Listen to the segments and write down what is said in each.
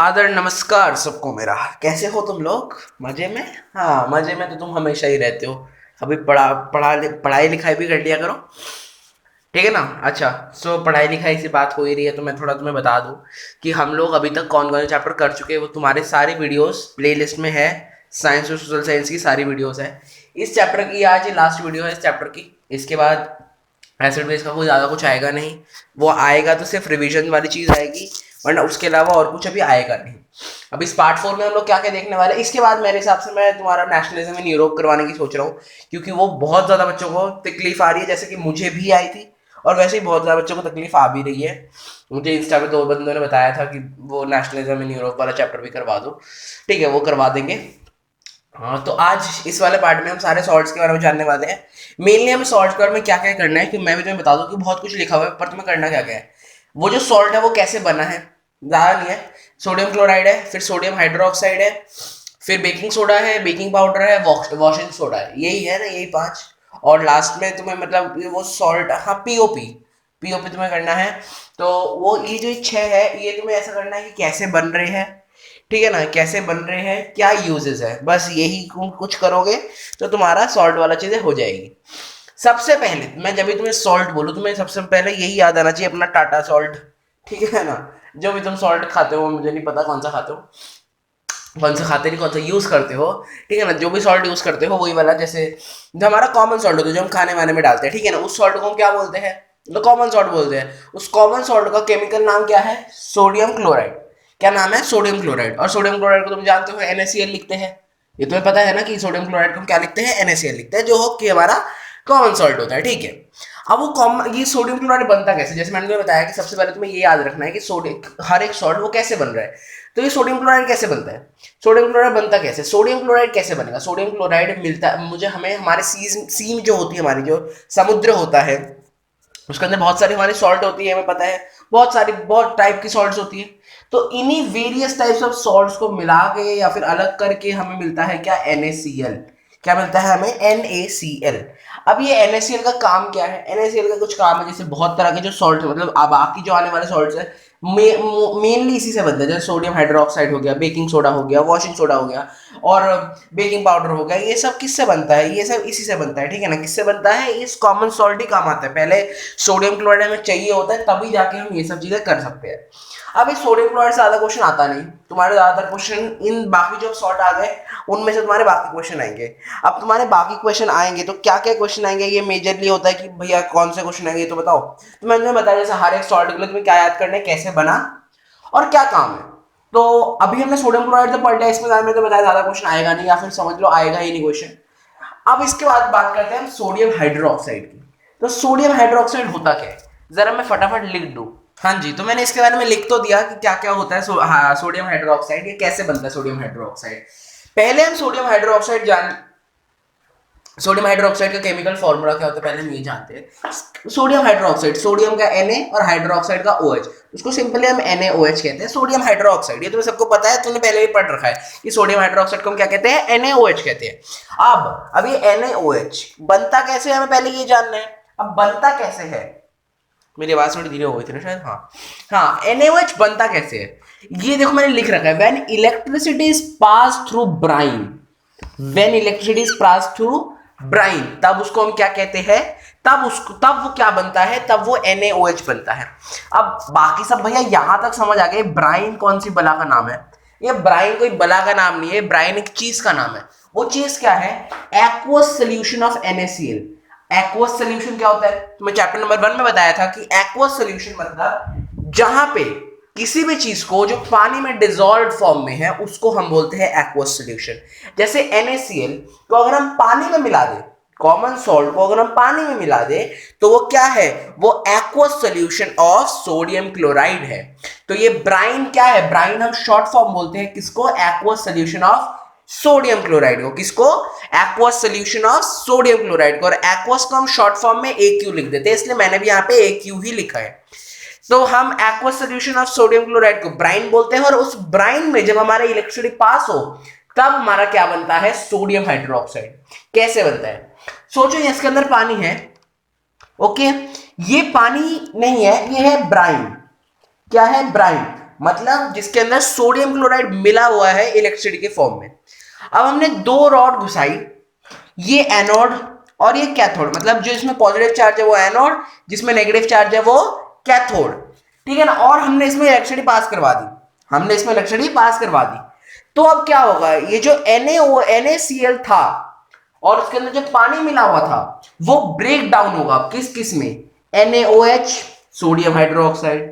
आदर नमस्कार सबको मेरा। कैसे हो तुम लोग? मजे में? हाँ, मजे में तो तुम हमेशा ही रहते हो। अभी पढ़ाई लिखाई भी कर लिया करो, ठीक है ना? अच्छा, सो पढ़ाई लिखाई से बात हो ही रही है तो मैं थोड़ा तुम्हें बता दूं कि हम लोग अभी तक कौन कौन से चैप्टर कर चुके हैं। वो तुम्हारे सारे वीडियोस प्लेलिस्ट में है। साइंस और सोशल साइंस की सारी वीडियोस है। इस चैप्टर की आज ये लास्ट वीडियो है इस चैप्टर की। इसके बाद एसिड बेस का कोई ज़्यादा कुछ आएगा नहीं। वो आएगा तो सिर्फ रिवीजन वाली चीज़ आएगी, वरना उसके अलावा और कुछ अभी आएगा नहीं। अब इस पार्ट 4 में हम लोग क्या क्या देखने वाले हैं, इसके बाद मेरे हिसाब से मैं तुम्हारा नेशनलिज्म इन यूरोप करवाने की सोच रहा हूँ, क्योंकि वो बहुत ज़्यादा बच्चों को तकलीफ आ रही है, जैसे कि मुझे भी आई थी और वैसे ही बहुत ज़्यादा बच्चों को तकलीफ आ भी रही है। मुझे इंस्टा पे 2 बंदों ने बताया था कि वो नेशनलिज्म इन यूरोप वाला चैप्टर भी करवा दो। ठीक है, वो करवा देंगे। हाँ, तो आज इस वाले पार्ट में हम सारे सॉल्ट्स के बारे में जानने वाले हैं। मेनली हमें सॉल्ट के बारे में क्या क्या करना है, कि मैं भी तुम्हें बता दूं कि बहुत कुछ लिखा हुआ है, पर तुम्हें करना क्या क्या है। वो जो सॉल्ट है वो कैसे बना है, ज़्यादा नहीं है। सोडियम क्लोराइड है, फिर सोडियम हाइड्रोक्साइड है, फिर बेकिंग सोडा है, बेकिंग पाउडर है, वॉशिंग सोडा है। यही है ना, यही 5। और लास्ट में तुम्हें मतलब वो सॉल्ट, हाँ, पीओपी। पीओपी तुम्हें करना है। तो वो ये जो 6 है, ये तुम्हें ऐसा करना है कि कैसे बन रहे हैं, ठीक है ना, कैसे बन रहे हैं, क्या यूजेस है, बस यही कुछ करोगे तो तुम्हारा सॉल्ट वाला चीजें हो जाएगी। सबसे पहले मैं जब भी तुम्हें सॉल्ट बोलूँ, तुम्हें सबसे पहले यही याद आना चाहिए, अपना टाटा सॉल्ट। ठीक है ना? जो भी तुम सॉल्ट खाते हो, मुझे नहीं पता कौन सा खाते हो, कौन सा खाते नहीं, कौन सा यूज करते हो, ठीक है ना? जो भी सॉल्ट यूज करते हो वही वाला, जैसे जो हमारा कॉमन सॉल्ट होता है, जो हम खाने वाने में डालते हैं, ठीक है ना, उस सॉल्ट को हम क्या बोलते हैं? तो कॉमन सॉल्ट बोलते हैं। उस कॉमन सॉल्ट का केमिकल नाम क्या है? Sodium chloride. क्या नाम है? Sodium chloride. और सोडियम क्लोराइड को तुम जानते हो NaCl लिखते हैं। ये तुम्हें पता है ना कि सोडियम क्लोराइड को हम क्या लिखते हैं? NaCl लिखते हैं, जो हो कि हमारा कॉमन सॉल्ट होता है, ठीक है। अब वो कॉमन, ये सोडियम क्लोराइड बनता कैसे? जैसे मैंने तुम्हें बताया कि सबसे पहले तुम्हें ये याद रखना है कि सोडियम, हर एक सॉल्ट वो कैसे बन रहा है। तो ये सोडियम क्लोराइड कैसे बनता है? सोडियम क्लोराइड बनता कैसे? सोडियम क्लोराइड कैसे बनेगा? सोडियम क्लोराइड मिलता है मुझे, हमें हमारे सी जो होती है, हमारी जो समुद्र होता है, उसके अंदर बहुत सारी हमारी सॉल्ट होती है, हमें पता है। बहुत सारी, बहुत टाइप की सॉल्ट्स होती है। तो इन्हीं वेरियस टाइप्स ऑफ सॉल्ट्स को मिला के या फिर अलग करके हमें मिलता है क्या? NaCl। क्या मिलता है हमें? NaCl। अब ये NaCl का काम क्या है? NaCl का कुछ काम है, जैसे बहुत तरह के जो सॉल्ट, मतलब बाकी जो आने वाले सॉल्ट्स है, मेनली इसी से बनता है। जैसे सोडियम हाइड्रोक्साइड हो गया, बेकिंग सोडा हो गया, वॉशिंग सोडा हो गया, और बेकिंग पाउडर हो गया। ये सब किससे बनता है? ये सब इसी से बनता है, ठीक है ना? किससे बनता है? इस कॉमन सॉल्ट ही काम आता है। पहले सोडियम क्लोराइड हमें चाहिए होता है, तभी जाके हम ये सब चीजें कर सकते हैं। अब इस सोडियम क्लोराइड से ज्यादा क्वेश्चन आता नहीं तुम्हारे। ज्यादातर क्वेश्चन इन बाकी जो सॉल्ट आ गए उनमें से तुम्हारे बाकी क्वेश्चन आएंगे। अब तुम्हारे बाकी क्वेश्चन आएंगे तो क्या क्या क्वेश्चन आएंगे, ये मेजरली होता है कि भैया कौन से क्वेश्चन आएंगे, तो बताओ। तो मैंने बताया जैसे हर एक सॉल्ट के लिए तुम्हें क्या याद करना है, कैसे बना और क्या काम है। तो अभी हमने सोडियम क्लोराइड तो पढ़ लिया, इसमें मैंने तो बताया ज्यादा क्वेश्चन आएगा नहीं, या फिर समझ लो आएगा ही नहीं क्वेश्चन। अब इसके बाद बात करते हैं हम सोडियम हाइड्रोक्साइड की। तो सोडियम हाइड्रोक्साइड होता क्या है, जरा मैं फटाफट लिख दूं। हाँ जी, तो मैंने इसके बारे में लिख तो दिया कि क्या क्या होता है। सोडियम हाइड्रोक्साइड, ये कैसे बनता है सोडियम हाइड्रोक्साइड। पहले हम सोडियम हाइड्रोक्साइड का केमिकल फॉर्मूला क्या होता है पहले हम ये जानते हैं। सोडियम हाइड्रोक्साइड, सोडियम का Na और हाइड्रोक्साइड का OH, उसको सिंपली हम NaOH कहते हैं। सोडियम हाइड्रोक्साइड, ये तुम्हें सबको पता है, तुमने पहले भी पढ़ रखा है कि सोडियम हाइड्रोक्साइड को हम क्या कहते हैं? NaOH कहते हैं। अब ये NaOH बनता कैसे है, हमें पहले ये जानना है। अब बनता कैसे है, मेरी आवाज थोड़ी धीरे हो गई थी ना शायद। हाँ हाँ, NaOH बनता कैसे है ये देखो मैंने लिख रखा है। When electricity is pass through brine, when electricity is pass through brine, तब उसको हम क्या कहते हैं? तब वो क्या बनता है? तब वो NaOH बनता है। अब बाकी सब भैया यहां तक समझ आ गए। ब्राइन कौन सी बला का नाम है? ये ब्राइन कोई बला का नाम नहीं है, ब्राइन एक चीज का नाम है। वो चीज क्या है? Aqueous solution of NaCl। Aqueous solution क्या होता है? तो मैं चैप्टर नंबर 1 में बताया था कि एक्वस सोल्यूशन मतलब जहां पे किसी भी चीज को जो पानी में डिसॉल्व फॉर्म में है उसको हम बोलते हैं एक्वस सॉल्यूशन। जैसे NaCl को अगर हम पानी में मिला दें, कॉमन सॉल्ट को अगर हम पानी में मिला दें तो वो क्या है? वो aqueous solution of sodium chloride है। तो ये ब्राइन क्या है? ब्राइन हम शॉर्ट फॉर्म बोलते हैं किसको? Aqueous solution of sodium chloride को। किसको? Aqueous solution of sodium chloride को। और एक्वस को हम शॉर्ट फॉर्म में AQ लिख देते हैं, इसलिए मैंने भी यहां पे AQ ही लिखा है। तो हम aqueous solution of sodium chloride को ब्राइन बोलते हैं, और उस ब्राइन में जब हमारा इलेक्ट्रिसिटी पास हो तब हमारा क्या बनता है? Sodium hydroxide. कैसे बनता है? सोचो इसके अंदर पानी है, ओके, ये पानी नहीं है, ये है ब्राइन। क्या है? ब्राइन। मतलब जिसके अंदर सोडियम क्लोराइड मिला हुआ है इलेक्ट्रिसिटी के फॉर्म में। अब हमने दो रॉड घुसाई, ये एनोड और ये कैथोड, मतलब जो इसमें पॉजिटिव चार्ज है वो एनोड, जिसमें नेगेटिव चार्ज है वो कैथोड, ठीक है ना। और हमने इसमें इलेक्ट्रिसिटी पास करवा दी, हमने इसमें इलेक्ट्रिसिटी पास करवा दी। तो अब क्या होगा, ये जो NaCl था और उसके अंदर जो पानी मिला हुआ था वो ब्रेक डाउन होगा किस किस में, NaOH सोडियम हाइड्रोक्साइड,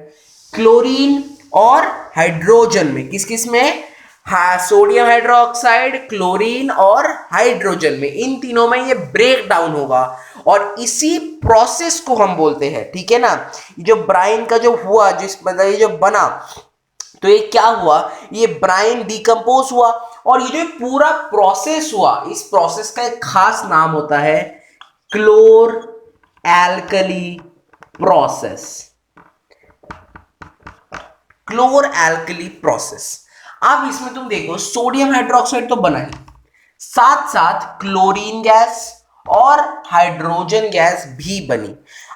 क्लोरीन और हाइड्रोजन में, किस किस में, हाँ सोडियम हाइड्रोक्साइड, क्लोरीन और हाइड्रोजन में, इन तीनों में ये ब्रेक डाउन होगा। और इसी प्रोसेस को हम बोलते हैं, ठीक है ना। जो ब्राइन का जो हुआ, जिस मतलब ये जो बना, तो ये क्या हुआ, ये ब्राइन डिकम्पोज हुआ और ये जो पूरा प्रोसेस हुआ, इस प्रोसेस का एक खास नाम होता है क्लोर एल्कली प्रोसेस, क्लोर एल्कली प्रोसेस। अब इसमें तुम देखो सोडियम हाइड्रोक्साइड तो बना ही, साथ साथ क्लोरीन गैस और हाइड्रोजन गैस भी बनी।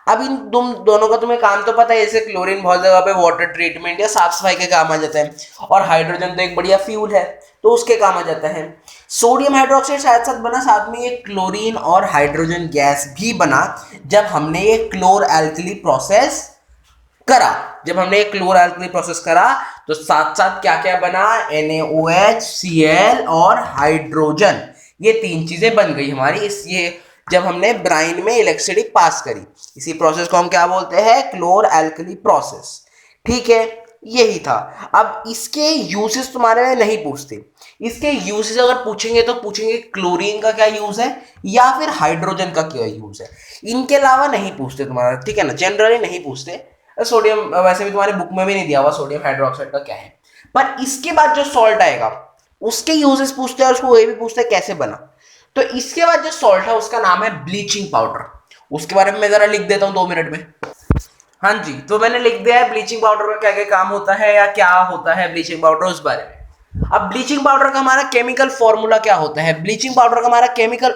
अब इन तुम दोनों का तुम्हें काम तो पता है, जैसे क्लोरीन बहुत जगह पे वाटर ट्रीटमेंट या साफ सफाई के काम आ जाता है, और हाइड्रोजन तो एक बढ़िया फ्यूल है तो उसके काम आ जाता है। सोडियम हाइड्रोक्साइड साथ साथ बना, साथ में ये क्लोरीन और हाइड्रोजन गैस भी बना जब हमने ये क्लोर एल्कली प्रोसेस करा। जब हमने एक क्लोर एल्कली प्रोसेस करा तो साथ साथ क्या क्या बना, NaOH, Cl और हाइड्रोजन, ये तीन चीजें बन गई हमारी इस ये जब हमने ब्राइन में इलेक्ट्रिसिटी पास करी। इसी प्रोसेस को हम क्या बोलते हैं, क्लोर एल्कली प्रोसेस, ठीक है। यही था। अब इसके यूजेस तुम्हारे में नहीं पूछते, इसके यूजेस अगर पूछेंगे तो पूछेंगे क्लोरीन का क्या यूज है या फिर हाइड्रोजन का क्या यूज है, इनके अलावा नहीं पूछते तुम्हारा, ठीक है ना, जनरली नहीं पूछते। सोडियम वैसे भी तुम्हारे बुक में भी नहीं दिया हुआ सोडियम हाइड्रोक्साइड का क्या है, पर इसके बाद जो सॉल्ट आएगा उसके यूजेस पूछते हैं और उसको ये भी पूछते हैं कैसे बना। तो इसके बाद जो सॉल्ट है उसका नाम है ब्लीचिंग पाउडर, उसके बारे में मैं जरा लिख देता हूं 2 मिनट में। हाँ जी, तो मैंने लिख दिया है ब्लीचिंग पाउडर का क्या क्या काम होता है या क्या होता है ब्लीचिंग पाउडर उस बारे में। अब ब्लीचिंग पाउडर का हमारा केमिकल फॉर्मूला क्या होता है, ब्लीचिंग पाउडर का हमारा केमिकल,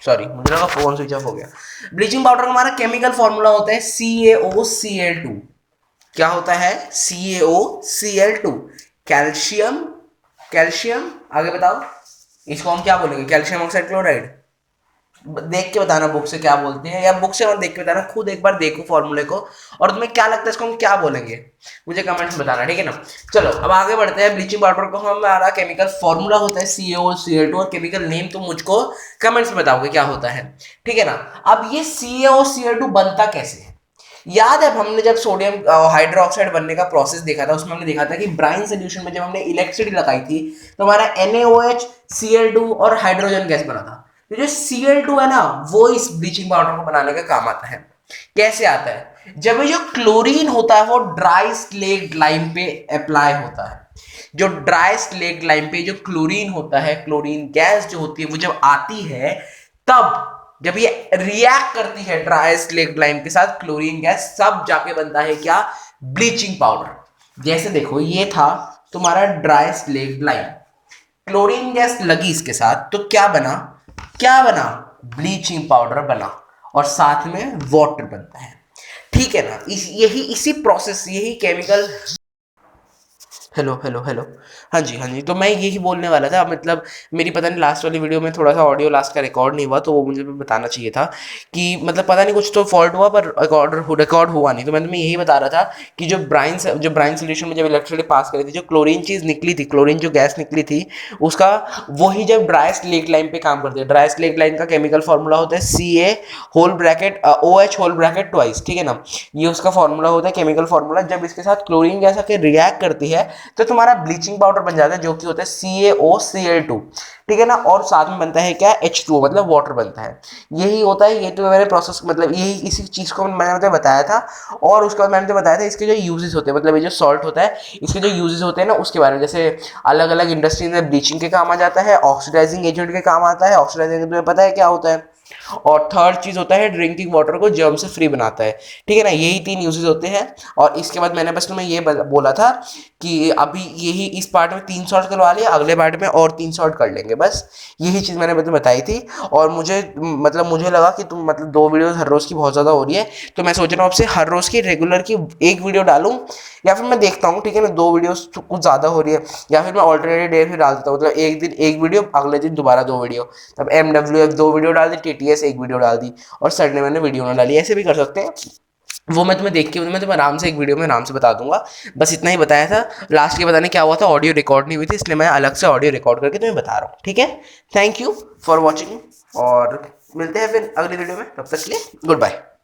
सॉरी मुझे लगा फोन स्विच ऑफ हो गया। ब्लीचिंग पाउडर का हमारा केमिकल फॉर्मूला होता है CaOCl2। क्या होता है, CaOCl2, कैल्शियम, कैल्शियम आगे बताओ, इसको हम क्या बोलेंगे, कैल्शियम ऑक्साइड क्लोराइड। देख के बताना बुक से क्या बोलते हैं, या बुक से मत देख के बताना, खुद एक बार देखो फॉर्मूले को और तुम्हें क्या लगता है इसको हम क्या बोलेंगे, मुझे कमेंट्स में बताना, ठीक है ना। चलो अब आगे बढ़ते हैं। ब्लीचिंग पाउडर को हमारा केमिकल फॉर्मूला होता है CaOCl2 और केमिकल नेम तुम मुझको कमेंट्स में बताओगे क्या होता है, ठीक है ना। अब ये CaOCl2 बनता कैसे है, याद है हमने जब सोडियम हाइड्रोक्साइड बनने का प्रोसेस देखा था, उसमें हमने देखा था कि ब्राइन सोल्यूशन में जब हमने इलेक्ट्रिसिटी लगाई थी तो हमारा NaOH, Cl2 और हाइड्रोजन गैस बना था। तो जो Cl2 है ना वो इस ब्लीचिंग पाउडर को बनाने का काम आता है। कैसे आता है, जब ये जो क्लोरीन होता है वो ड्राई स्लेक्ड लाइम पे अप्लाई होता है। जो ड्राई स्लेक्ड लाइम पे जो क्लोरीन होता है, क्लोरीन गैस जो होती है वो जब आती है, तब जब ये रिएक्ट करती है ड्राई स्लेक्ड लाइम के साथ क्लोरीन गैस, सब जाके बनता है क्या, ब्लीचिंग पाउडर। जैसे देखो ये था तुम्हारा dry slaked lime, chlorine gas लगी इसके साथ तो क्या बना, क्या बना, ब्लीचिंग पाउडर बना और साथ में वाटर बनता है, ठीक है ना। यही इसी प्रोसेस, यही केमिकल, हेलो हेलो हेलो, हाँ जी हाँ जी, तो मैं यही बोलने वाला था। मतलब मेरी पता नहीं लास्ट वाली वीडियो में थोड़ा सा ऑडियो लास्ट का रिकॉर्ड नहीं हुआ, तो वो मुझे बताना चाहिए था कि मतलब पता नहीं कुछ तो फॉल्ट हुआ पर रिकॉर्ड हुआ नहीं। तो मैं तुम्हें यही बता रहा था कि जो ब्राइन सोल्यूशन में जब इलेक्ट्रिसिटी पास करी थी, जो क्लोरीन चीज़ निकली थी, क्लोरीन जो गैस निकली थी, उसका वही जब ड्राई स्लेक्ड लाइन पे काम करती है। ड्राई स्लेक्ड लाइन का केमिकल फॉर्मूला होता है CaOH होल ब्रैकेट ट्वाइस, ठीक है ना। ये उसका फॉर्मूला होता है, केमिकल फॉर्मूला। जब इसके साथ क्लोरीन गैस आके रिएक्ट करती है तो तुम्हारा ब्लीचिंग पाउडर बन जाता है, जो कि होता है CaOCl2, ठीक है ना। और साथ में बनता है क्या, H2O, मतलब वाटर बनता है। यही होता है, ये तो मैंने प्रोसेस, मतलब यही इसी चीज़ को मैंने बताया था। और उसके बाद मैंने बताया था इसके जो यूजेस होते हैं, मतलब ये जो सॉल्ट होता है इसके जो यूजेस होते हैं ना उसके बारे में। जैसे अलग अलग इंडस्ट्री में ब्लीचिंग के काम आ जाता है, ऑक्सीडाइजिंग एजेंट के काम आता है। ऑक्सीडाइजिंग तुम्हें पता है क्या होता है, और थर्ड चीज़ होता है ड्रिंकिंग वाटर को जर्म से फ्री बनाता है। ठीक है ना, यही 3 यूजेस होते हैं। और इसके बाद मैंने बस तुम्हें ये बोला था कि अभी यही इस पार्ट में 3 शॉट करवा लिया, अगले पार्ट में और 3 शॉट कर लेंगे, बस यही चीज़ मैंने तुम्हें बताई थी। और मुझे लगा कि तुम 2 वीडियोस हर रोज़ की बहुत ज़्यादा हो रही है, तो मैं सोच रहा हूँ आपसे हर रोज़ की रेगुलर की 1 वीडियो डालूँ, या फिर मैं देखता हूँ, ठीक है ना, 2 वीडियोस कुछ ज़्यादा हो रही है, या फिर मैं ऑल्टरनेट डे फिर डाल देता हूँ, मतलब एक दिन 1 वीडियो, अगले दिन दोबारा 2 वीडियो। तब MWF 2 वीडियो डाल दी, TTS 1 वीडियो डाल दी, और संडे मैंने वीडियो ना डाली, ऐसे भी कर सकते हैं। वो मैं तुम्हें देख के मैं तुम्हें आराम से एक वीडियो में आराम से बता दूंगा। बस इतना ही बताया था। लास्ट के बताने क्या हुआ था, ऑडियो रिकॉर्ड नहीं हुई थी, इसलिए मैं अलग से ऑडियो रिकॉर्ड करके तुम्हें बता रहा हूँ। ठीक है, थैंक यू फॉर वॉचिंग, और मिलते हैं फिर अगली वीडियो में, तब तक के लिए गुड बाय।